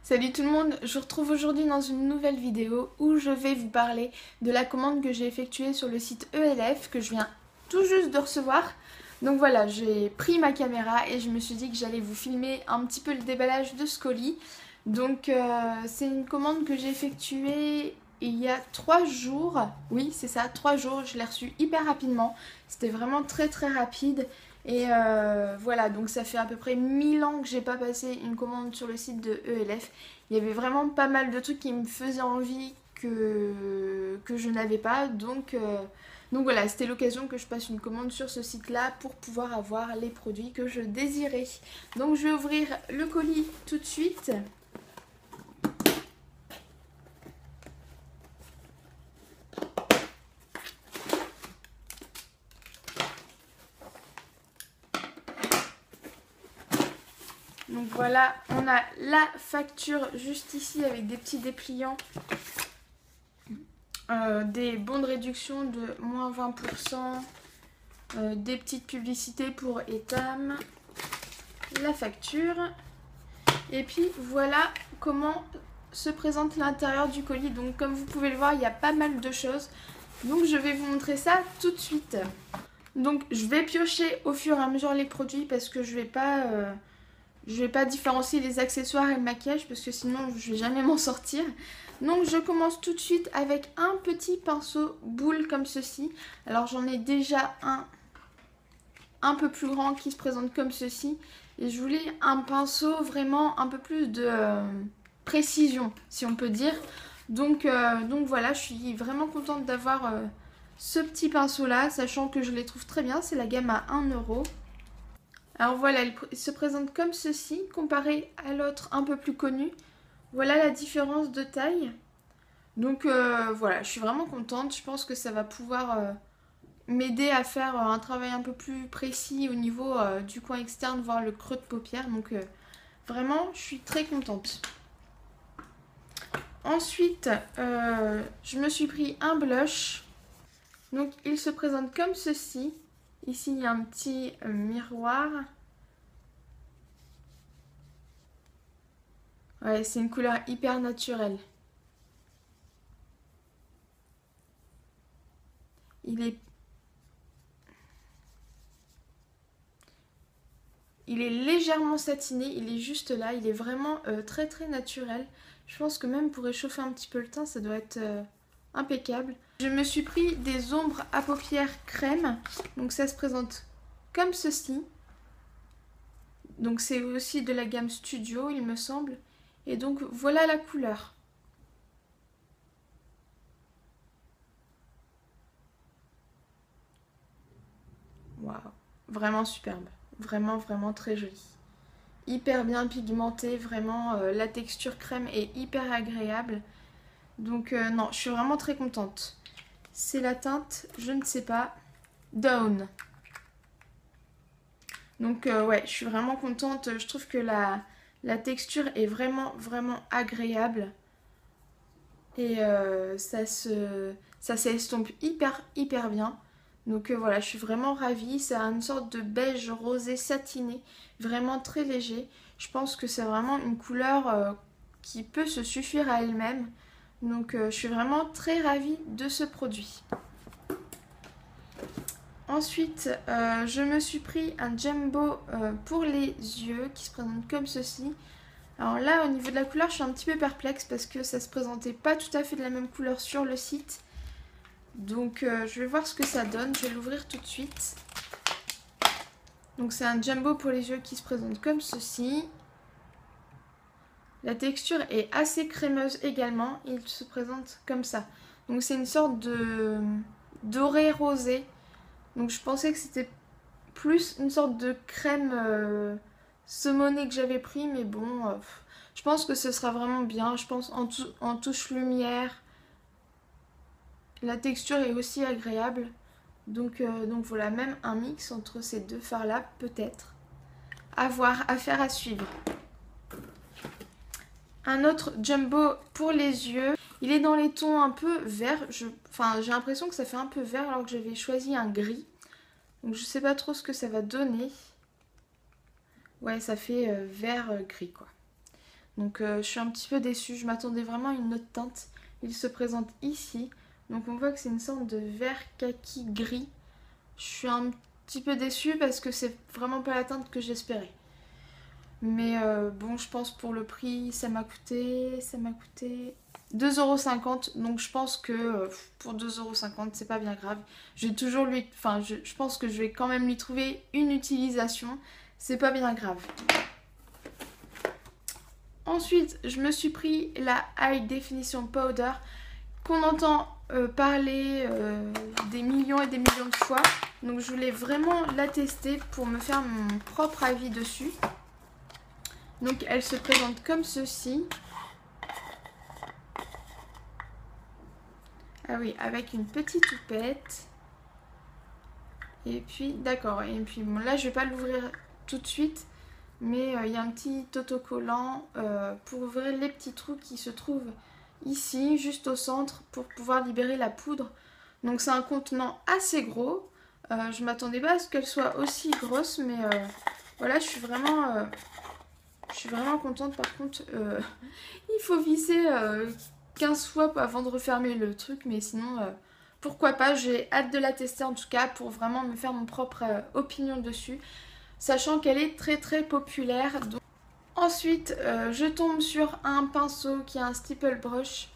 Salut tout le monde, je vous retrouve aujourd'hui dans une nouvelle vidéo où je vais vous parler de la commande que j'ai effectuée sur le site ELF que je viens tout juste de recevoir. Donc voilà, j'ai pris ma caméra et je me suis dit que j'allais vous filmer un petit peu le déballage de ce colis. Donc c'est une commande que j'ai effectuée il y a 3 jours. Oui, c'est ça, 3 jours, je l'ai reçue hyper rapidement. C'était vraiment très rapide. Et voilà, donc ça fait à peu près 1000 ans que j'ai pas passé une commande sur le site de ELF. Il y avait vraiment pas mal de trucs qui me faisaient envie que je n'avais pas. Donc voilà, c'était l'occasion que je passe une commande sur ce site-là pour pouvoir avoir les produits que je désirais. Donc je vais ouvrir le colis tout de suite. Donc voilà, on a la facture juste ici avec des petits dépliants, des bons de réduction de moins 20%, des petites publicités pour Etam, la facture. Et puis voilà comment se présente l'intérieur du colis. Donc comme vous pouvez le voir, il y a pas mal de choses. Donc je vais vous montrer ça tout de suite. Donc je vais piocher au fur et à mesure les produits parce que je vais pas différencier les accessoires et le maquillage parce que sinon je vais jamais m'en sortir. Donc je commence tout de suite avec un petit pinceau boule comme ceci. Alors j'en ai déjà un peu plus grand qui se présente comme ceci. Et je voulais un pinceau vraiment un peu plus de précision, si on peut dire. Donc voilà, je suis vraiment contente d'avoir ce petit pinceau là, sachant que je les trouve très bien. C'est la gamme à 1 €. Alors voilà, il se présente comme ceci, comparé à l'autre un peu plus connu. Voilà la différence de taille. Donc voilà, je suis vraiment contente. Je pense que ça va pouvoir m'aider à faire un travail un peu plus précis au niveau du coin externe, voire le creux de paupière. Donc vraiment, je suis très contente. Ensuite, je me suis pris un blush. Donc il se présente comme ceci. Ici, il y a un petit miroir. Ouais, c'est une couleur hyper naturelle. Il est légèrement satiné, il est juste là, il est vraiment très naturel. Je pense que même pour réchauffer un petit peu le teint, ça doit être impeccable. Je me suis pris des ombres à paupières crème, donc ça se présente comme ceci. Donc c'est aussi de la gamme Studio, il me semble. Et donc voilà la couleur. Waouh, vraiment superbe. Vraiment très joli. Hyper bien pigmenté, vraiment la texture crème est hyper agréable. Donc non, je suis vraiment très contente. C'est la teinte, je ne sais pas, Dawn. Donc ouais, je suis vraiment contente. Je trouve que la texture est vraiment agréable. Et ça s'estompe hyper bien. Donc voilà, je suis vraiment ravie. Ça a une sorte de beige rosé satiné, vraiment très léger. Je pense que c'est vraiment une couleur qui peut se suffire à elle-même. Donc je suis vraiment très ravie de ce produit. Ensuite, je me suis pris un Jumbo pour les yeux qui se présente comme ceci. Alors là, au niveau de la couleur, je suis un petit peu perplexe parce que ça se présentait pas tout à fait de la même couleur sur le site. Donc je vais voir ce que ça donne. Je vais l'ouvrir tout de suite. Donc c'est un Jumbo pour les yeux qui se présente comme ceci. La texture est assez crémeuse également. Il se présente comme ça. Donc c'est une sorte de doré rosé. Donc je pensais que c'était plus une sorte de crème saumonée que j'avais pris. Mais bon, je pense que ce sera vraiment bien. Je pense en touche lumière. La texture est aussi agréable. Donc voilà, même un mix entre ces deux fards là peut-être. À voir, à faire, à suivre. Un autre Jumbo pour les yeux. Il est dans les tons un peu vert. Enfin, j'ai l'impression que ça fait un peu vert alors que j'avais choisi un gris. Donc je sais pas trop ce que ça va donner. Ouais, ça fait vert gris quoi. Donc je suis un petit peu déçue, je m'attendais vraiment à une autre teinte. Il se présente ici. Donc on voit que c'est une sorte de vert kaki gris. Je suis un petit peu déçue parce que c'est vraiment pas la teinte que j'espérais. Mais bon, je pense pour le prix, ça m'a coûté 2,50 €. Donc je pense que pour 2,50 €, c'est pas bien grave. Je vais toujours lui... Enfin, je pense que je vais quand même lui trouver une utilisation. C'est pas bien grave. Ensuite, je me suis pris la High Definition Powder qu'on entend parler des millions et des millions de fois. Donc je voulais vraiment la tester pour me faire mon propre avis dessus. Donc elle se présente comme ceci. Ah oui, avec une petite houppette. Et puis, d'accord. Et puis bon, là, je vais pas l'ouvrir tout de suite. Mais il y a un petit autocollant pour ouvrir les petits trous qui se trouvent ici, juste au centre, pour pouvoir libérer la poudre. Donc c'est un contenant assez gros. Je m'attendais pas à ce qu'elle soit aussi grosse, mais voilà, je suis vraiment contente. Par contre, il faut visser 15 fois avant de refermer le truc, mais sinon, pourquoi pas. J'ai hâte de la tester en tout cas pour vraiment me faire mon propre opinion dessus. Sachant qu'elle est très très populaire. Donc... Ensuite, je tombe sur un pinceau qui est un Stipple Brush.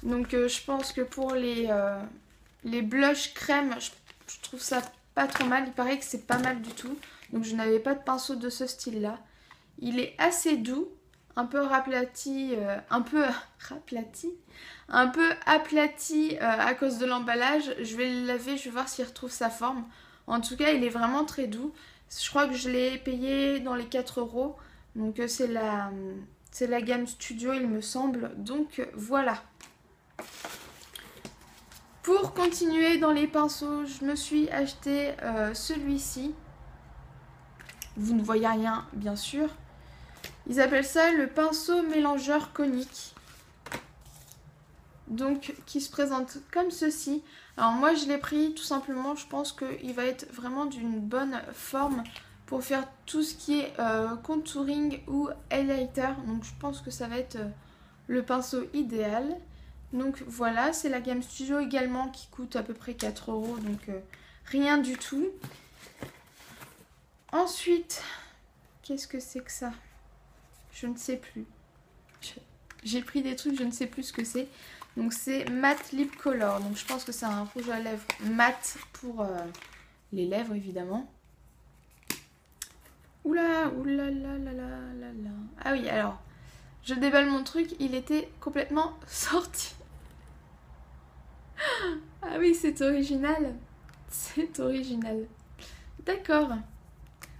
Donc je pense que pour les blushs crème, je trouve ça pas trop mal. Il paraît que c'est pas mal du tout. Donc je n'avais pas de pinceau de ce style-là. Il est assez doux, un peu aplati à cause de l'emballage. Je vais le laver, je vais voir s'il retrouve sa forme. En tout cas, il est vraiment très doux. Je crois que je l'ai payé dans les 4 €. Donc c'est la gamme Studio, il me semble. Donc voilà. Pour continuer dans les pinceaux, je me suis acheté celui-ci. Vous ne voyez rien, bien sûr. Ils appellent ça le pinceau mélangeur conique. Donc qui se présente comme ceci. Alors moi je l'ai pris tout simplement, je pense qu'il va être vraiment d'une bonne forme pour faire tout ce qui est contouring ou highlighter. Donc je pense que ça va être le pinceau idéal. Donc voilà, c'est la gamme Studio également qui coûte à peu près 4 €, donc rien du tout. Ensuite, qu'est-ce que c'est que ça? Je ne sais plus. J'ai pris des trucs, je ne sais plus ce que c'est. Donc c'est Matte Lip Color. Donc je pense que c'est un rouge à lèvres mat pour les lèvres évidemment. Oula, oula, la, la, la, la, la. Ah oui, alors, je déballe mon truc, il était complètement sorti. Ah oui, c'est original. C'est original. D'accord.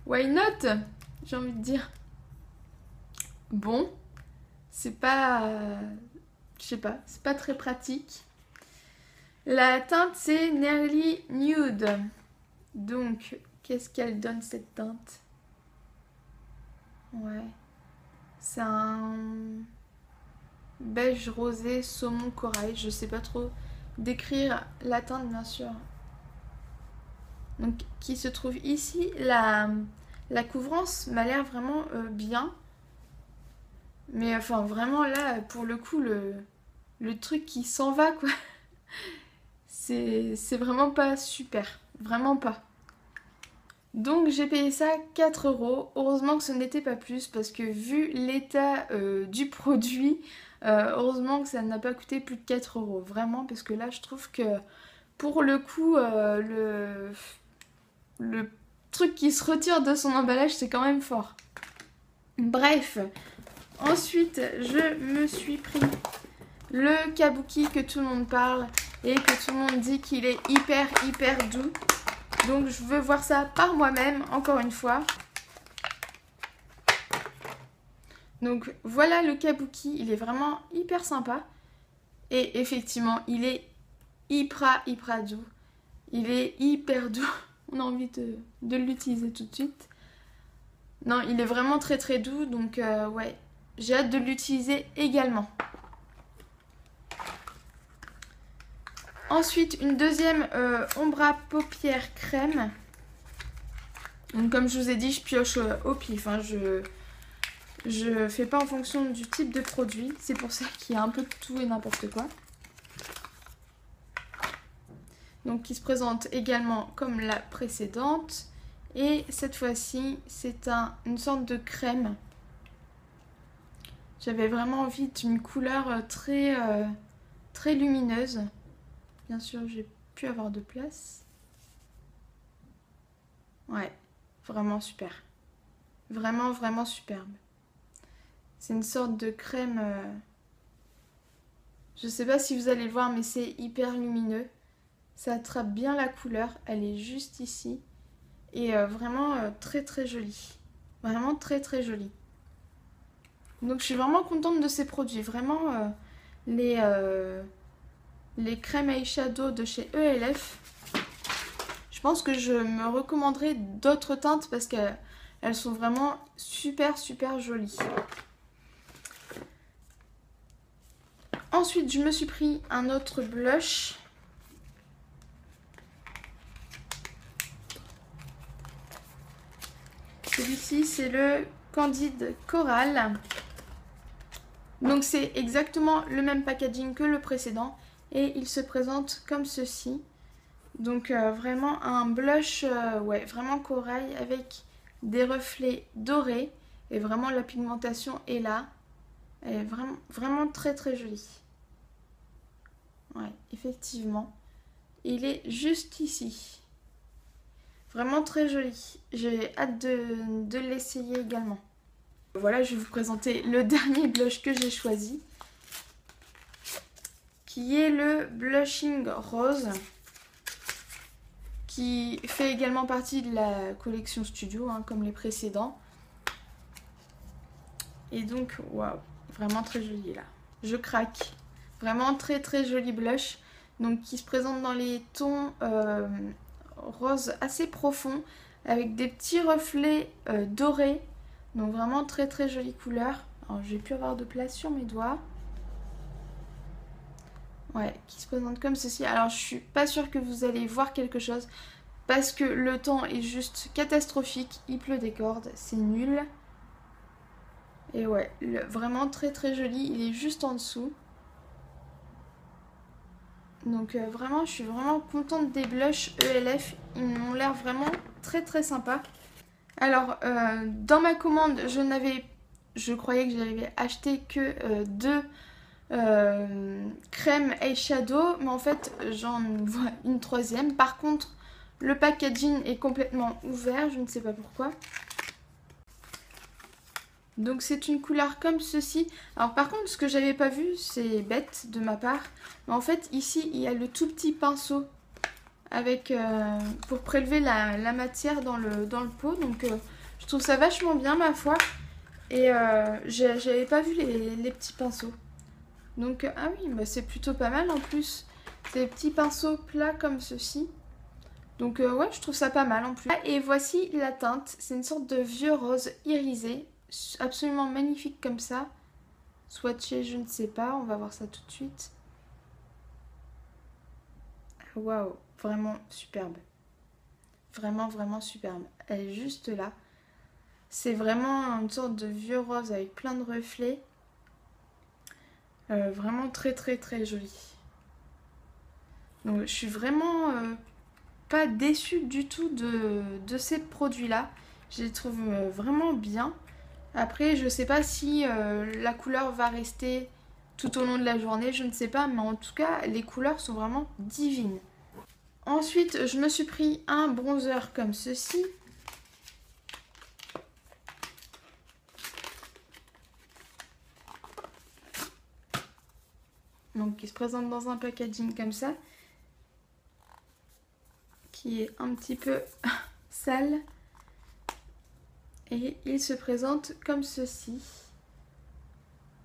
Why not? J'ai envie de dire. Bon, c'est pas... je sais pas, c'est pas très pratique. La teinte, c'est Nearly Nude. Donc, qu'est-ce qu'elle donne cette teinte? Ouais. C'est un beige rosé saumon corail. Je sais pas trop décrire la teinte, bien sûr. Donc, qui se trouve ici. La couvrance m'a l'air vraiment bien. Mais enfin, vraiment là, pour le coup, le truc qui s'en va, quoi. C'est vraiment pas super. Vraiment pas. Donc j'ai payé ça 4 €. Heureusement que ce n'était pas plus parce que vu l'état du produit, heureusement que ça n'a pas coûté plus de 4 €. Vraiment, parce que là je trouve que pour le coup, le truc qui se retire de son emballage, c'est quand même fort. Bref, ensuite je me suis pris le kabuki que tout le monde parle et que tout le monde dit qu'il est hyper doux. Donc je veux voir ça par moi-même, encore une fois. Donc voilà le kabuki, il est vraiment hyper sympa. Et effectivement, il est hyper doux. Il est hyper doux. On a envie de l'utiliser tout de suite. Non, il est vraiment très doux, donc ouais, j'ai hâte de l'utiliser également. Ensuite, une deuxième ombre à paupières crème. Donc, comme je vous ai dit, je pioche au pif. Hein, Je fais pas en fonction du type de produit. C'est pour ça qu'il y a un peu de tout et n'importe quoi. Donc qui se présente également comme la précédente. Et cette fois-ci, c'est une sorte de crème. J'avais vraiment envie d'une couleur très lumineuse. Bien sûr, j'ai pu avoir de place. Ouais, vraiment super. Vraiment, vraiment superbe. C'est une sorte de crème... Je sais pas si vous allez le voir, mais c'est hyper lumineux. Ça attrape bien la couleur. Elle est juste ici. Et vraiment très très jolie. Vraiment très très jolie. Donc je suis vraiment contente de ces produits. Vraiment les crèmes eyeshadow de chez ELF. Je pense que je me recommanderai d'autres teintes parce qu'elles sont vraiment super super jolies. Ensuite je me suis pris un autre blush. Celui-ci c'est le Candide Coral. Donc c'est exactement le même packaging que le précédent et il se présente comme ceci. Donc vraiment un blush ouais, vraiment corail avec des reflets dorés et vraiment la pigmentation est là. Elle est vraiment, vraiment très très jolie. Ouais, effectivement. Il est juste ici. Vraiment très joli. J'ai hâte de l'essayer également. Voilà, je vais vous présenter le dernier blush que j'ai choisi. Qui est le Blushing Rose. Qui fait également partie de la collection Studio, hein, comme les précédents. Et donc, waouh, vraiment très joli là. Je craque. Vraiment très très joli blush. Donc qui se présente dans les tons rose assez profonds. Avec des petits reflets dorés. Donc vraiment très très jolie couleur. Alors j'ai pu avoir de place sur mes doigts. Ouais, qui se présente comme ceci. Alors je suis pas sûre que vous allez voir quelque chose. Parce que le temps est juste catastrophique. Il pleut des cordes, c'est nul. Et ouais, vraiment très très joli. Il est juste en dessous. Donc vraiment, je suis vraiment contente des blushs ELF. Ils m'ont l'air vraiment très très sympas. Alors, dans ma commande, je croyais que j'avais acheté que deux crèmes eyeshadow. Mais en fait, j'en vois une troisième. Par contre, le packaging est complètement ouvert. Je ne sais pas pourquoi. Donc c'est une couleur comme ceci. Alors par contre ce que j'avais pas vu, c'est bête de ma part, mais en fait ici il y a le tout petit pinceau avec pour prélever la matière dans le pot. Donc je trouve ça vachement bien ma foi. Et j'avais pas vu les petits pinceaux. Donc ah oui, bah, c'est plutôt pas mal en plus. C'est des petits pinceaux plats comme ceci. Donc ouais, je trouve ça pas mal en plus. Et voici la teinte. C'est une sorte de vieux rose irisé. Absolument magnifique comme ça. Swatché, je ne sais pas. On va voir ça tout de suite. Waouh, vraiment superbe. Vraiment, vraiment superbe. Elle est juste là. C'est vraiment une sorte de vieux rose avec plein de reflets. Vraiment très, très, très joli. Donc je suis vraiment pas déçue du tout de ces produits-là. Je les trouve vraiment bien. Après, je sais pas si la couleur va rester tout au long de la journée, je ne sais pas, mais en tout cas, les couleurs sont vraiment divines. Ensuite, je me suis pris un bronzer comme ceci. Donc, qui se présente dans un packaging comme ça. Qui est un petit peu sale. Et il se présente comme ceci.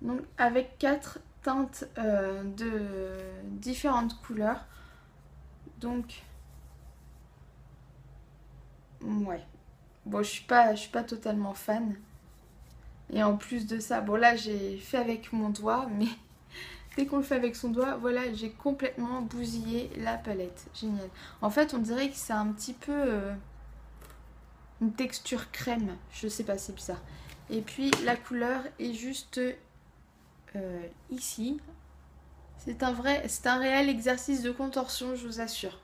Donc avec 4 teintes de différentes couleurs. Donc ouais. Bon, je suis pas totalement fan. Et en plus de ça, bon là j'ai fait avec mon doigt, mais dès qu'on le fait avec son doigt, voilà, j'ai complètement bousillé la palette. Génial. En fait, on dirait que c'est un petit peu une texture crème. Je sais pas, c'est bizarre. Et puis la couleur est juste ici. C'est un réel exercice de contorsion, je vous assure.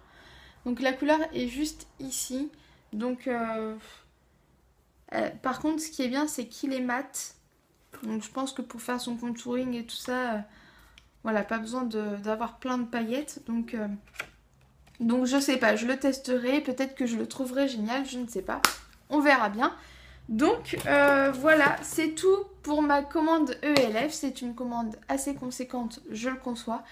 Donc la couleur est juste ici. Donc par contre, ce qui est bien, c'est qu'il est mat. Donc je pense que pour faire son contouring et tout ça, voilà, pas besoin d'avoir plein de paillettes. Donc je sais pas, je le testerai. Peut-être que je le trouverai génial, je ne sais pas. On verra bien. Donc voilà, c'est tout pour ma commande ELF. C'est une commande assez conséquente, je le conçois.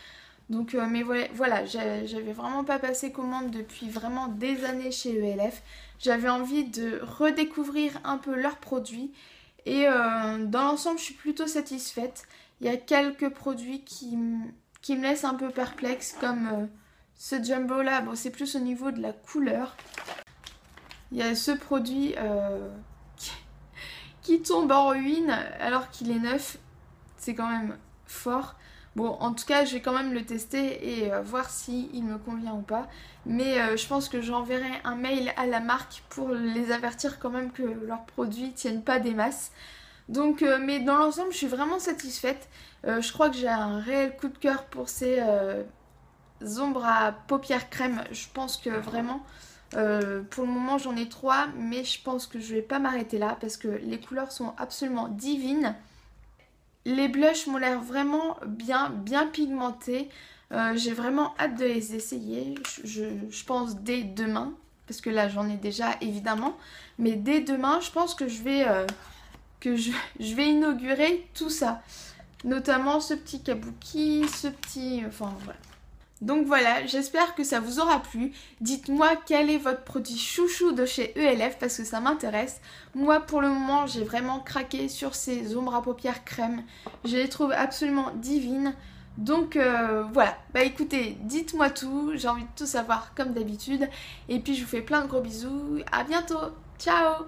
Donc mais voilà, j'avais vraiment pas passé commande depuis vraiment des années chez ELF. J'avais envie de redécouvrir un peu leurs produits. Et dans l'ensemble, je suis plutôt satisfaite. Il y a quelques produits qui me laissent un peu perplexe, comme ce jumbo là. Bon, c'est plus au niveau de la couleur. Il y a ce produit qui tombe en ruine alors qu'il est neuf. C'est quand même fort. Bon, en tout cas, je vais quand même le tester et voir s'il me convient ou pas. Mais je pense que j'enverrai un mail à la marque pour les avertir quand même que leurs produits tiennent pas des masses. Donc, mais dans l'ensemble, je suis vraiment satisfaite. Je crois que j'ai un réel coup de cœur pour ces ombres à paupières crème. Je pense que vraiment, pour le moment, j'en ai 3. Mais je pense que je vais pas m'arrêter là parce que les couleurs sont absolument divines. Les blushs m'ont l'air vraiment bien pigmentés. J'ai vraiment hâte de les essayer. Je pense dès demain. Parce que là, j'en ai déjà, évidemment. Mais dès demain, je pense que je vais inaugurer tout ça. Notamment ce petit kabuki, ce petit... Enfin, voilà. Donc voilà, j'espère que ça vous aura plu. Dites-moi quel est votre produit chouchou de chez ELF parce que ça m'intéresse. Moi pour le moment j'ai vraiment craqué sur ces ombres à paupières crème. Je les trouve absolument divines. Donc voilà, bah écoutez, dites-moi tout, j'ai envie de tout savoir comme d'habitude. Et puis je vous fais plein de gros bisous, à bientôt, ciao!